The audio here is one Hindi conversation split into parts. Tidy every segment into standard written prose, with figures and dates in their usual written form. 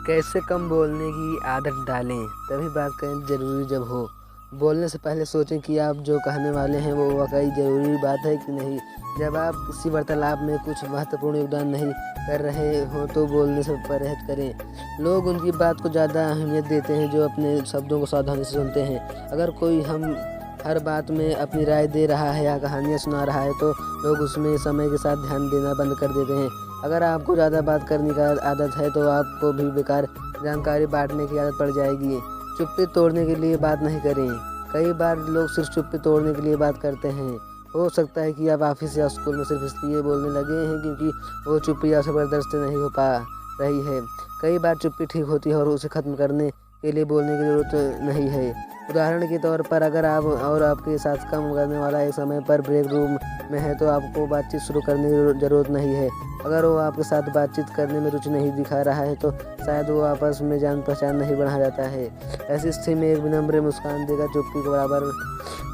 कैसे कम बोलने की आदत डालें? तभी बात करें ज़रूरी जब हो। बोलने से पहले सोचें कि आप जो कहने वाले हैं वो वाक़ई ज़रूरी बात है कि नहीं। जब आप किसी वार्तालाप में कुछ महत्वपूर्ण योगदान नहीं कर रहे हों तो बोलने से परहेज़ करें। लोग उनकी बात को ज़्यादा अहमियत देते हैं जो अपने शब्दों को सावधानी से सुनते हैं। अगर कोई हम हर बात में अपनी राय दे रहा है या कहानियाँ सुना रहा है तो लोग उसमें समय के साथ ध्यान देना बंद कर देते हैं। अगर आपको ज़्यादा बात करने की आदत है तो आपको भी बेकार जानकारी बांटने की आदत पड़ जाएगी। चुप्पी तोड़ने के लिए बात नहीं करें। कई बार लोग सिर्फ चुप्पी तोड़ने के लिए बात करते हैं। हो सकता है कि आप ऑफिस या स्कूल में सिर्फ इसलिए बोलने लगे हैं क्योंकि वो चुप्पी या ज़बरदस्ती नहीं हो पा रही है। कई बार चुप्पी ठीक होती है और उसे ख़त्म करने के लिए बोलने की ज़रूरत नहीं है। उदाहरण के तौर पर अगर आप और आपके साथ काम करने वाला एक समय पर ब्रेक रूम में है तो आपको बातचीत शुरू करने की ज़रूरत नहीं है। अगर वो आपके साथ बातचीत करने में रुचि नहीं दिखा रहा है तो शायद वो आपस में जान पहचान नहीं बढ़ा जाता है। ऐसी स्थिति में एक विनम्र मुस्कान देकर चुप्पी को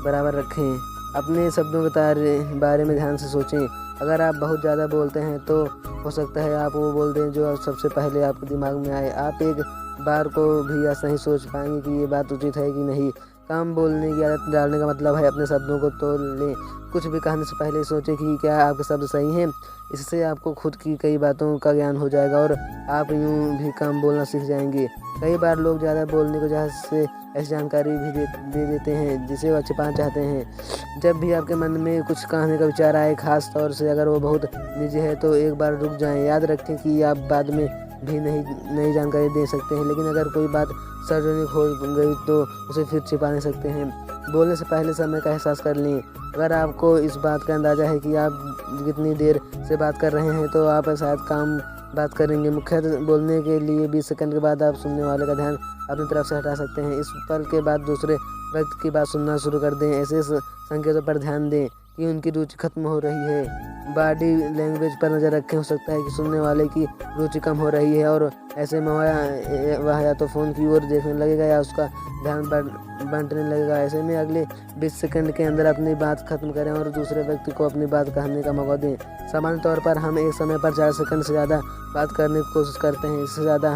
बराबर रखें। अपने शब्दों के बारे में ध्यान से सोचें। अगर आप बहुत ज़्यादा बोलते हैं तो हो सकता है आप वो बोल दें जो सबसे पहले आपके दिमाग में आए। आप एक बार को भी ऐसा ही सोच पाएंगे कि ये बात उचित है कि नहीं। कम बोलने की आदत डालने का मतलब है अपने शब्दों को तोल लें। कुछ भी कहने से पहले सोचें कि क्या आपके शब्द सही हैं। इससे आपको खुद की कई बातों का ज्ञान हो जाएगा और आप यूँ भी कम बोलना सीख जाएंगे। कई बार लोग ज़्यादा बोलने की वजह से ऐसी जानकारी भी दे देते हैं जिसे वो छिपाना चाहते हैं। जब भी आपके मन में कुछ कहने का विचार आए, खास तौर से अगर वो बहुत निजी है, तो एक बार रुक जाएं। याद रखें कि आप बाद में भी नई जानकारी दे सकते हैं, लेकिन अगर कोई बात सार्वजनिक हो गई तो उसे फिर छिपा नहीं सकते हैं। बोलने से पहले समय का एहसास कर लें। अगर आपको इस बात का अंदाज़ा है कि आप कितनी देर से बात कर रहे हैं तो आप शायद कम बात करेंगे। मुख्यतः बोलने के लिए 20 सेकंड के बाद आप सुनने वाले का ध्यान अपनी तरफ से हटा सकते हैं। इस पल के बाद दूसरे व्यक्ति की बात सुनना शुरू कर दें। ऐसे संकेतों पर ध्यान दें कि उनकी रुचि खत्म हो रही है। बॉडी लैंग्वेज पर नज़र रखें। हो सकता है कि सुनने वाले की रुचि कम हो रही है और ऐसे में वह या तो फ़ोन की ओर देखने लगेगा या उसका ध्यान बांटने लगेगा। ऐसे में अगले 20 सेकंड के अंदर अपनी बात खत्म करें और दूसरे व्यक्ति को अपनी बात कहने का मौका दें। सामान्य तौर पर हम एक समय पर 4 सेकंड से ज़्यादा बात करने की कोशिश करते हैं। इससे ज़्यादा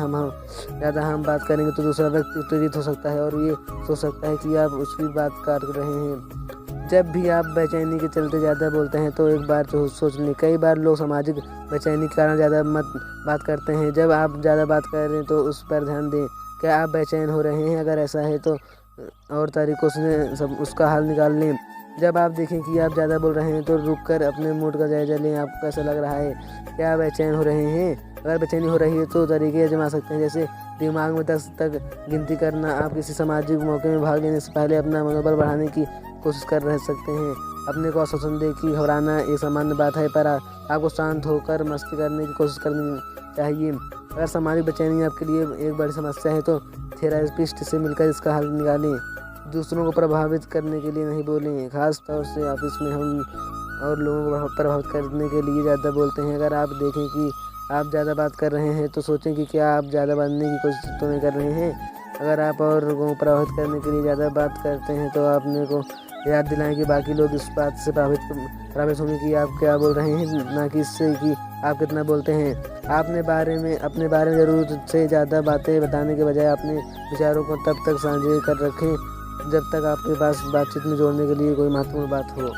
हम बात करेंगे तो दूसरा व्यक्ति उत्तेजित हो सकता है और ये सोच सकता है कि आप उसकी बात काट रहे हैं। जब भी आप बेचैनी के चलते ज़्यादा बोलते हैं तो एक बार तो सोच लें। कई बार लोग सामाजिक बेचैनी के कारण ज़्यादा बात करते हैं। जब आप ज़्यादा बात कर रहे हैं तो उस पर ध्यान दें। क्या आप बेचैन हो रहे हैं? अगर ऐसा है तो और तरीक़ों से उसका हल निकाल लें। जब आप देखें कि आप ज़्यादा बोल रहे हैं तो रुक कर अपने मूड का जायज़ा लें। आपको कैसा लग रहा है? क्या आप बेचैन हो रहे हैं? अगर बेचैनी हो रही है तो तरीके आजमा सकते हैं, जैसे दिमाग में 10 तक गिनती करना। आप किसी सामाजिक मौके में भाग लेने से पहले अपना मनोबल बढ़ाने की कोशिश कर रह सकते हैं। अपने को आश्वासन दें कि घबराना एक सामान्य बात है, पर आपको शांत होकर मस्ती करने की कोशिश करनी चाहिए। अगर सामाजिक बेचैनी आपके लिए एक बड़ी समस्या है तो थेरेपिस्ट से मिलकर इसका हल निकालें। दूसरों को प्रभावित करने के लिए नहीं बोलें। खास तौर से ऑफिस में हम और लोगों को प्रभावित करने के लिए ज़्यादा बोलते हैं। अगर आप देखें कि आप ज़्यादा बात कर रहे हैं तो सोचें कि क्या आप ज़्यादा बनने की कोशिश तो नहीं कर रहे हैं। अगर आप और लोगों को प्रभावित करने के लिए ज़्यादा बात करते हैं तो अपने को याद दिलाएं कि बाकी लोग इस बात से प्रभावित होंगे कि आप क्या बोल रहे हैं, ना कि इससे कि आप कितना बोलते हैं। अपने बारे में ज़रूरत से ज़्यादा बातें बताने के बजाय अपने विचारों को तब तक साझा कर रखें जब तक आपके पास बातचीत में जोड़ने के लिए कोई महत्वपूर्ण बात हो।